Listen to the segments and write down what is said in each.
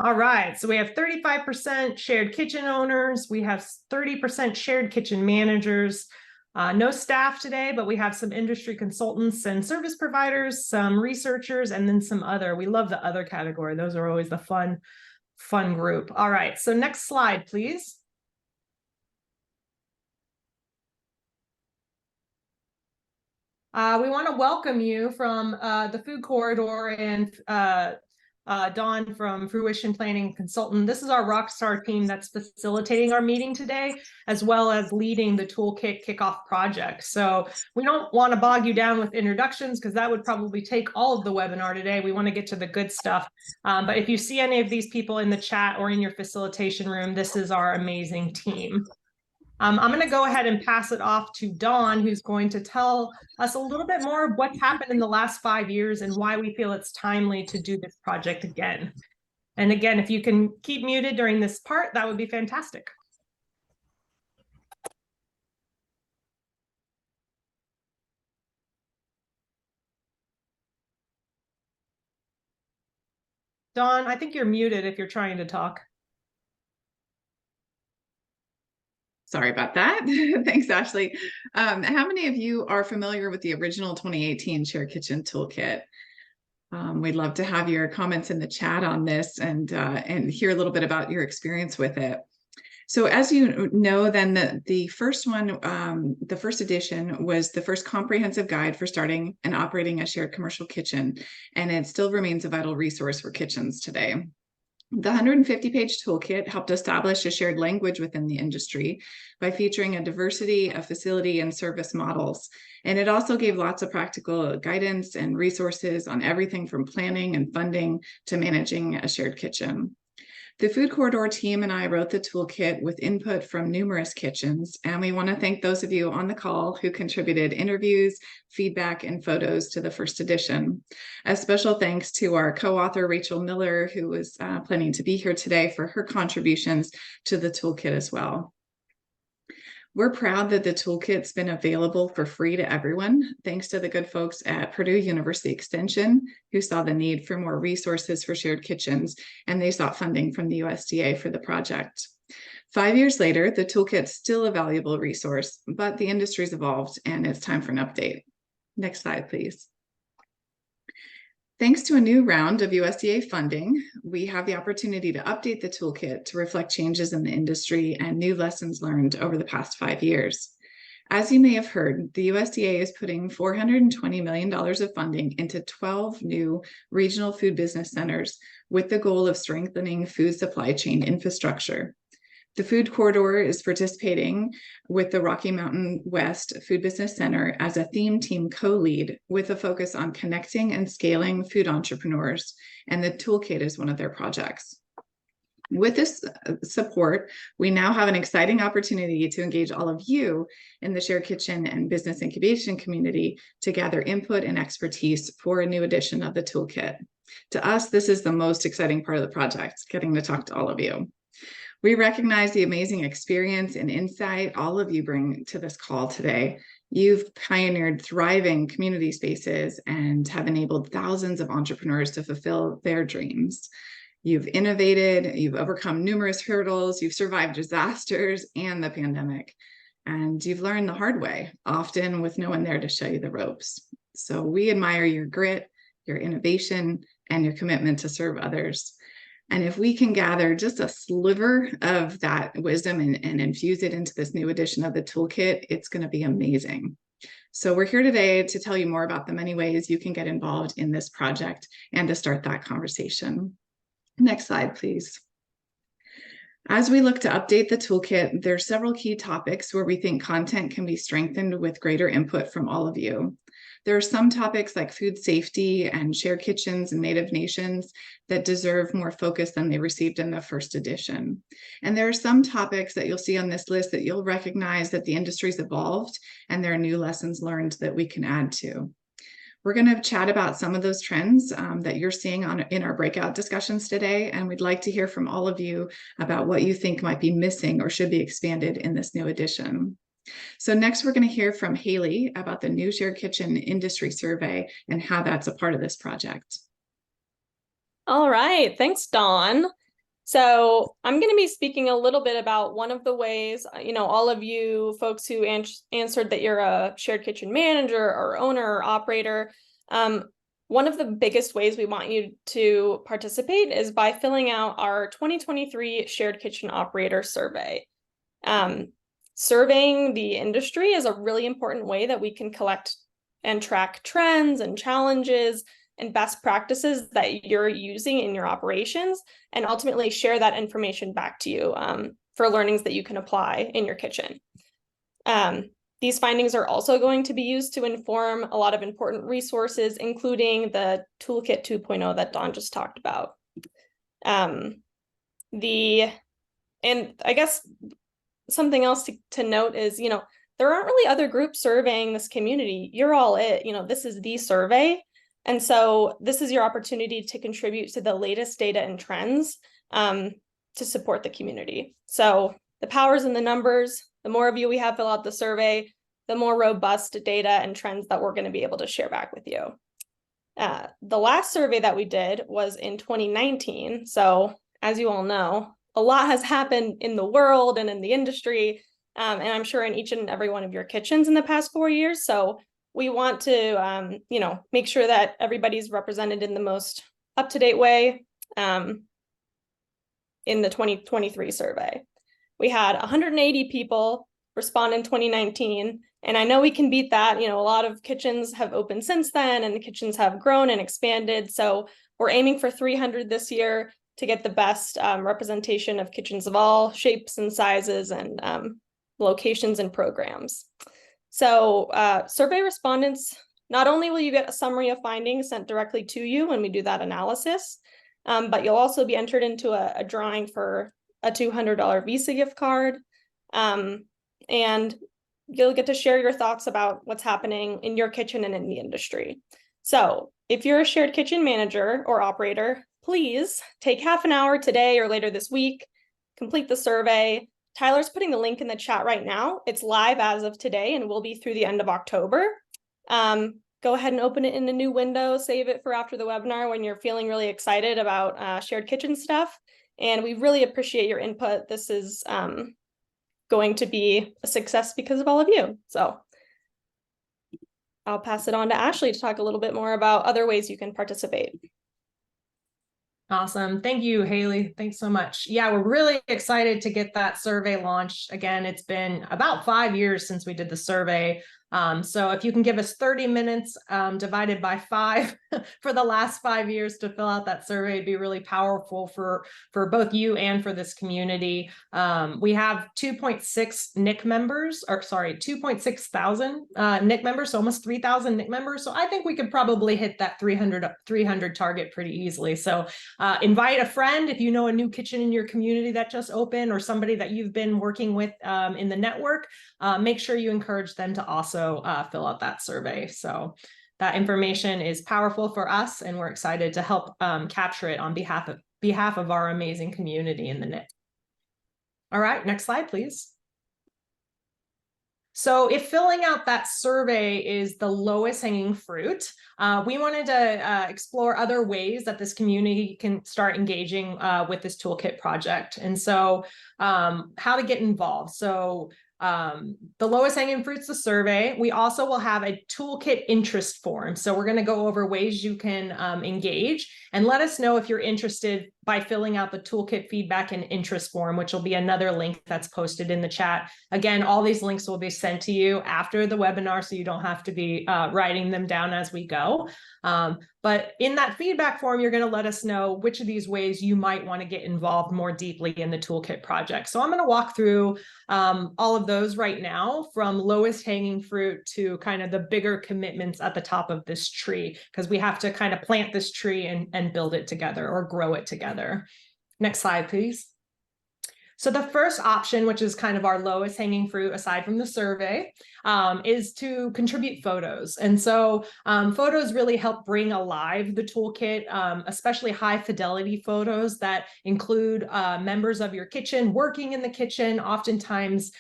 All right, so we have 35% shared kitchen owners. We have 30% shared kitchen managers. No staff today, but we have some industry consultants and service providers, some researchers, and then some other. We love the other category. Those are always the fun group. All right, so next slide, please. We want to welcome you from the food corridor and Dawn from Fruition Planning Consultant. This is our rockstar team that's facilitating our meeting today, as well as leading the Toolkit kickoff project. So we don't want to bog you down with introductions because that would probably take all of the webinar today. We want to get to the good stuff. But if you see any of these people in the chat or in your facilitation room, this is our amazing team. I'm going to go ahead and pass it off to Dawn, who's going to tell us a little bit more of what's happened in the last 5 years and why we feel it's timely to do this project again. And again, if you can keep muted during this part, that would be fantastic. Dawn, I think you're muted if you're trying to talk. Sorry about that. Thanks, Ashley. How many of you are familiar with the original 2018 Shared Kitchen Toolkit? We'd love to have your comments in the chat on this and hear a little bit about your experience with it. So as you know, then the first one, the first edition was the first comprehensive guide for starting and operating a shared commercial kitchen, and it still remains a vital resource for kitchens today. The 150-page toolkit helped establish a shared language within the industry by featuring a diversity of facility and service models. And it also gave lots of practical guidance and resources on everything from planning and funding to managing a shared kitchen. The Food Corridor team and I wrote the toolkit with input from numerous kitchens, and we want to thank those of you on the call who contributed interviews, feedback, and photos to the first edition. A special thanks to our co-author, Rachel Miller, who was planning to be here today for her contributions to the toolkit as well. We're proud that the toolkit's been available for free to everyone, thanks to the good folks at Purdue University Extension, who saw the need for more resources for shared kitchens, and they sought funding from the USDA for the project. 5 years later, the toolkit's still a valuable resource, but the industry's evolved and it's time for an update. Next slide, please. Thanks to a new round of USDA funding, we have the opportunity to update the toolkit to reflect changes in the industry and new lessons learned over the past 5 years. As you may have heard, the USDA is putting $420 million of funding into 12 new regional food business centers with the goal of strengthening food supply chain infrastructure. The Food Corridor is participating with the Rocky Mountain West Food Business Center as a theme team co-lead with a focus on connecting and scaling food entrepreneurs, and the toolkit is one of their projects. With this support, we now have an exciting opportunity to engage all of you in the Shared Kitchen and Business Incubation community to gather input and expertise for a new edition of the toolkit. To us, this is the most exciting part of the project, getting to talk to all of you. We recognize the amazing experience and insight all of you bring to this call today. You've pioneered thriving community spaces and have enabled thousands of entrepreneurs to fulfill their dreams. You've innovated, you've overcome numerous hurdles, you've survived disasters and the pandemic, and you've learned the hard way, often with no one there to show you the ropes. So we admire your grit, your innovation, and your commitment to serve others. And if we can gather just a sliver of that wisdom and infuse it into this new edition of the toolkit, it's going to be amazing. So we're here today to tell you more about the many ways you can get involved in this project and to start that conversation. Next slide, please. As we look to update the toolkit, there are several key topics where we think content can be strengthened with greater input from all of you. There are some topics like food safety and shared kitchens and Native nations that deserve more focus than they received in the first edition. And there are some topics that you'll see on this list that you'll recognize that the industry's evolved and there are new lessons learned that we can add to. We're going to chat about some of those trends that you're seeing in our breakout discussions today, and we'd like to hear from all of you about what you think might be missing or should be expanded in this new edition. So next, we're going to hear from Haley about the new Shared Kitchen Industry Survey and how that's a part of this project. All right, thanks, Dawn. So I'm going to be speaking a little bit about one of the ways, all of you folks who answered that you're a shared kitchen manager or owner or operator. One of the biggest ways we want you to participate is by filling out our 2023 Shared Kitchen Operator Survey. Surveying the industry is a really important way that we can collect and track trends and challenges and best practices that you're using in your operations, and ultimately share that information back to you for learnings that you can apply in your kitchen. These findings are also going to be used to inform a lot of important resources, including the Toolkit 2.0 that Dawn just talked about. And I guess something else to note is, there aren't really other groups surveying this community. You're all it, this is the survey. And so this is your opportunity to contribute to the latest data and trends to support the community. So the power's in the numbers. The more of you we have fill out the survey, the more robust data and trends that we're going to be able to share back with you. The last survey that we did was in 2019. So as you all know, a lot has happened in the world and in the industry, and I'm sure in each and every one of your kitchens in the past 4 years. So we want to, make sure that everybody's represented in the most up-to-date way in the 2023 survey. We had 180 people respond in 2019, and I know we can beat that. A lot of kitchens have opened since then, and the kitchens have grown and expanded. So we're aiming for 300 this year to get the best representation of kitchens of all shapes and sizes and locations and programs. So survey respondents, not only will you get a summary of findings sent directly to you when we do that analysis, but you'll also be entered into a drawing for a $200 Visa gift card. And you'll get to share your thoughts about what's happening in your kitchen and in the industry. So if you're a shared kitchen manager or operator, please take half an hour today or later this week, complete the survey. Tyler's putting the link in the chat right now. It's live as of today and will be through the end of October. Go ahead and open it in a new window, save it for after the webinar when you're feeling really excited about shared kitchen stuff. And we really appreciate your input. This is going to be a success because of all of you. So I'll pass it on to Ashley to talk a little bit more about other ways you can participate. Awesome. Thank you, Haley. Thanks so much. Yeah, we're really excited to get that survey launched. Again, it's been about 5 years since we did the survey. So if you can give us 30 minutes divided by 5 for the last 5 years to fill out that survey, it'd be really powerful for both you and for this community. We have 2.6 NIC members, or sorry, 2.6 thousand NIC members, so almost 3,000 NIC members. So I think we could probably hit that 300 target pretty easily. So invite a friend if you know a new kitchen in your community that just opened, or somebody that you've been working with in the network. Make sure you encourage them to also fill out that survey. So that information is powerful for us, and we're excited to help capture it on behalf of our amazing community in the NIC. All right, next slide, please. So if filling out that survey is the lowest hanging fruit, we wanted to explore other ways that this community can start engaging with this toolkit project. And so how to get involved. So the lowest hanging fruit's the survey. We also will have a toolkit interest form. So we're going to go over ways you can engage, and let us know if you're interested by filling out the toolkit feedback and interest form, which will be another link that's posted in the chat. Again, all these links will be sent to you after the webinar, so you don't have to be writing them down as we go. But in that feedback form, you're going to let us know which of these ways you might want to get involved more deeply in the toolkit project. So I'm going to walk through all of those right now, from lowest hanging fruit to kind of the bigger commitments at the top of this tree, because we have to kind of plant this tree and build it together, or grow it together. Next slide, please. So the first option, which is kind of our lowest hanging fruit aside from the survey, is to contribute photos. And so photos really help bring alive the toolkit, especially high fidelity photos that include members of your kitchen working in the kitchen. Oftentimes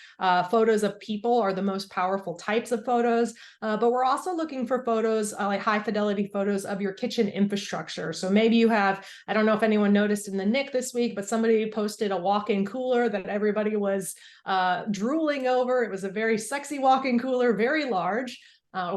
photos of people are the most powerful types of photos, but we're also looking for photos, like high fidelity photos of your kitchen infrastructure. So maybe you have, I don't know if anyone noticed in the Nick this week, but somebody posted a walk-in cooler that everybody was drooling over. It was a very sexy walk-in cooler, very large.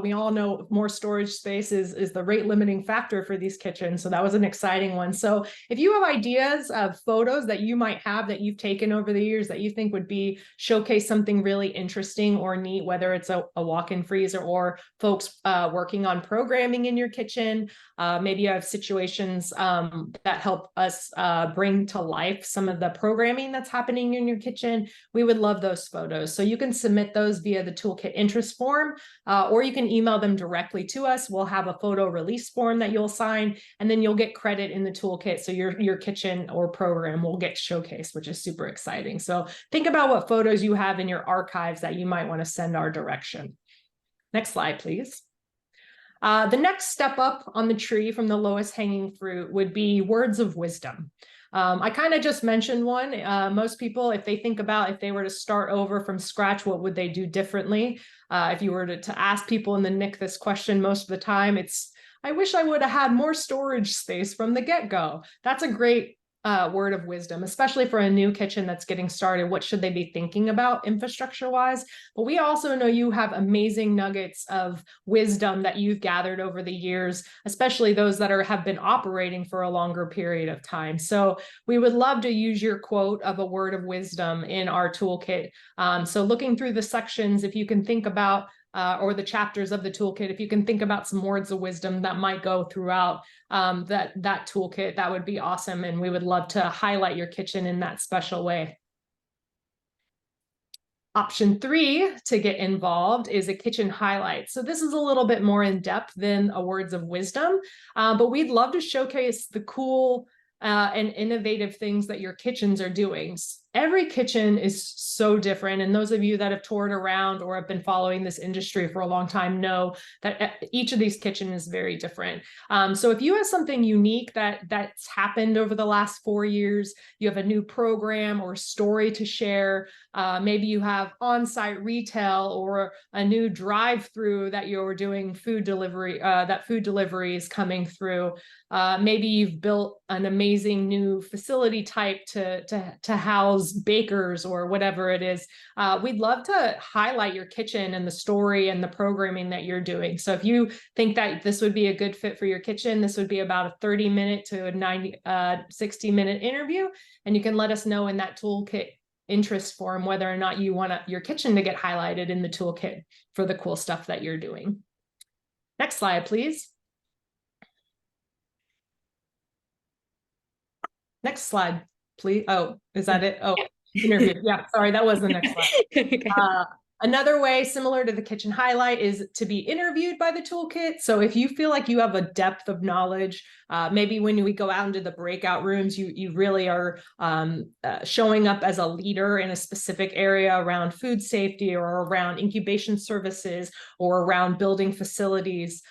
We all know more storage space is the rate limiting factor for these kitchens. So that was an exciting one. So if you have ideas of photos that you might have that you've taken over the years that you think would be showcase something really interesting or neat, whether it's a walk-in freezer or folks working on programming in your kitchen, maybe you have situations that help us bring to life some of the programming that's happening in your kitchen. We would love those photos. So you can submit those via the Toolkit interest form, or you can email them directly to us. We'll have a photo release form that you'll sign, and then you'll get credit in the toolkit. So your kitchen or program will get showcased, which is super exciting. So think about what photos you have in your archives that you might want to send our direction. Next slide, please. The next step up on the tree from the lowest hanging fruit would be words of wisdom. I kind of just mentioned one. Most people, if they think about if they were to start over from scratch, what would they do differently? If you were to ask people in the Nick this question, most of the time it's, I wish I would have had more storage space from the get-go. That's a great word of wisdom, especially for a new kitchen that's getting started. What should they be thinking about infrastructure wise? But we also know you have amazing nuggets of wisdom that you've gathered over the years, especially those that have been operating for a longer period of time. So we would love to use your quote of a word of wisdom in our toolkit. So looking through the sections, if you can think about or the chapters of the toolkit, if you can think about some words of wisdom that might go throughout that toolkit, that would be awesome. And we would love to highlight your kitchen in that special way. Option 3 to get involved is a kitchen highlight. So this is a little bit more in depth than a words of wisdom, but we'd love to showcase the cool and innovative things that your kitchens are doing. Every kitchen is so different. And those of you that have toured around or have been following this industry for a long time know that each of these kitchens is very different. So if you have something unique that's happened over the last 4 years, you have a new program or story to share, maybe you have on-site retail or a new drive-through that you're doing food delivery, that food delivery is coming through. Maybe you've built an amazing new facility type to house bakers or whatever it is. We'd love to highlight your kitchen and the story and the programming that you're doing. So if you think that this would be a good fit for your kitchen, this would be about a 30-minute to a 60-minute interview. And you can let us know in that toolkit interest form whether or not you want your kitchen to get highlighted in the toolkit for the cool stuff that you're doing. Next slide, please. Next slide, please. Oh, is that it? Oh, interview. Yeah, sorry, that was the next slide. Another way similar to the kitchen highlight is to be interviewed by the toolkit. So if you feel like you have a depth of knowledge, maybe when we go out into the breakout rooms, you really are showing up as a leader in a specific area around food safety or around incubation services or around building facilities.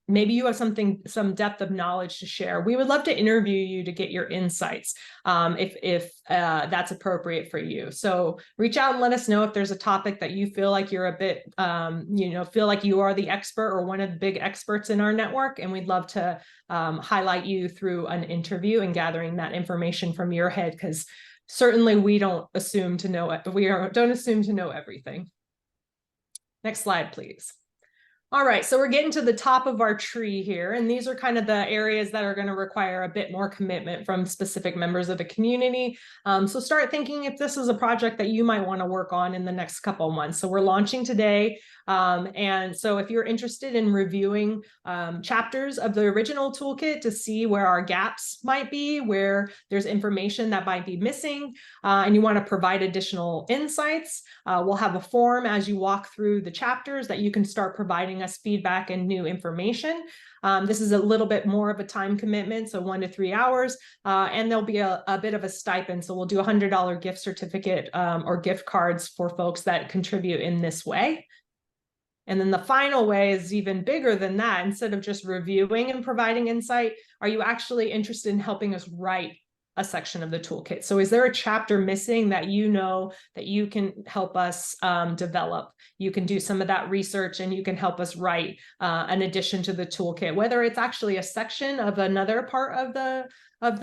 Maybe you have some depth of knowledge to share. We would love to interview you to get your insights if that's appropriate for you. So reach out and let us know if there's a topic that you feel like you're a bit, feel like you are the expert or one of the big experts in our network. And we'd love to highlight you through an interview and gathering that information from your head, because certainly we don't assume to know it, but don't assume to know everything. Next slide, please. All right, so we're getting to the top of our tree here, and these are kind of the areas that are going to require a bit more commitment from specific members of the community. So start thinking if this is a project that you might want to work on in the next couple of months. So we're launching today. And so if you're interested in reviewing chapters of the original toolkit to see where our gaps might be, where there's information that might be missing, and you want to provide additional insights, we'll have a form as you walk through the chapters that you can start providing us feedback and new information. This is a little bit more of a time commitment, so 1 to 3 hours, and there'll be a bit of a stipend. So we'll do $100 gift certificate or gift cards for folks that contribute in this way. And then the final way is even bigger than that. Instead of just reviewing and providing insight, are you actually interested in helping us write a section of the toolkit? So is there a chapter missing that you know that you can help us develop? You can do some of that research and you can help us write an addition to the toolkit, whether it's actually a section of another part of the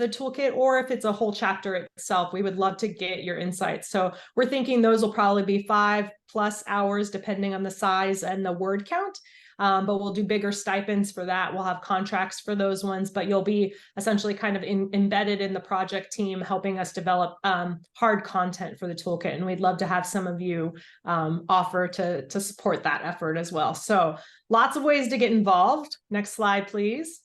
toolkit, or if it's a whole chapter itself. We would love to get your insights. So we're thinking those will probably be 5+ hours, depending on the size and the word count. But we'll do bigger stipends for that. We'll have contracts for those ones, but you'll be essentially kind of embedded in the project team, helping us develop hard content for the toolkit. And we'd love to have some of you offer to support that effort as well. So lots of ways to get involved. Next slide, please.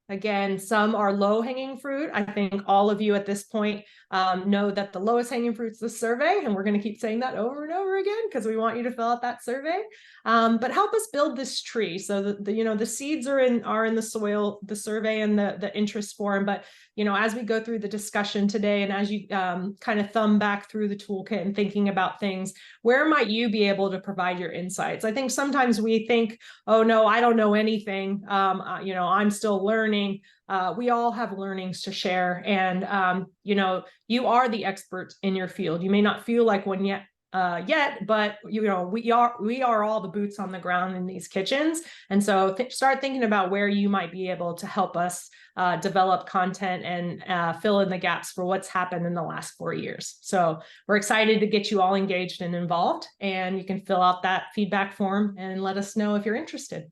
Again, some are low-hanging fruit. I think all of you at this point know that the lowest hanging fruit is the survey, and we're going to keep saying that over and over again because we want you to fill out that survey. But help us build this tree. So the seeds are in the soil, the survey and the interest form. But as we go through the discussion today, and as you kind of thumb back through the toolkit and thinking about things, where might you be able to provide your insights? I think sometimes we think, oh no, I don't know anything. I'm still learning. We all have learnings to share, and you are the experts in your field. You may not feel like one yet, but we are all the boots on the ground in these kitchens. And so start thinking about where you might be able to help us develop content and fill in the gaps for what's happened in the last 4 years. So we're excited to get you all engaged and involved, and you can fill out that feedback form and let us know if you're interested.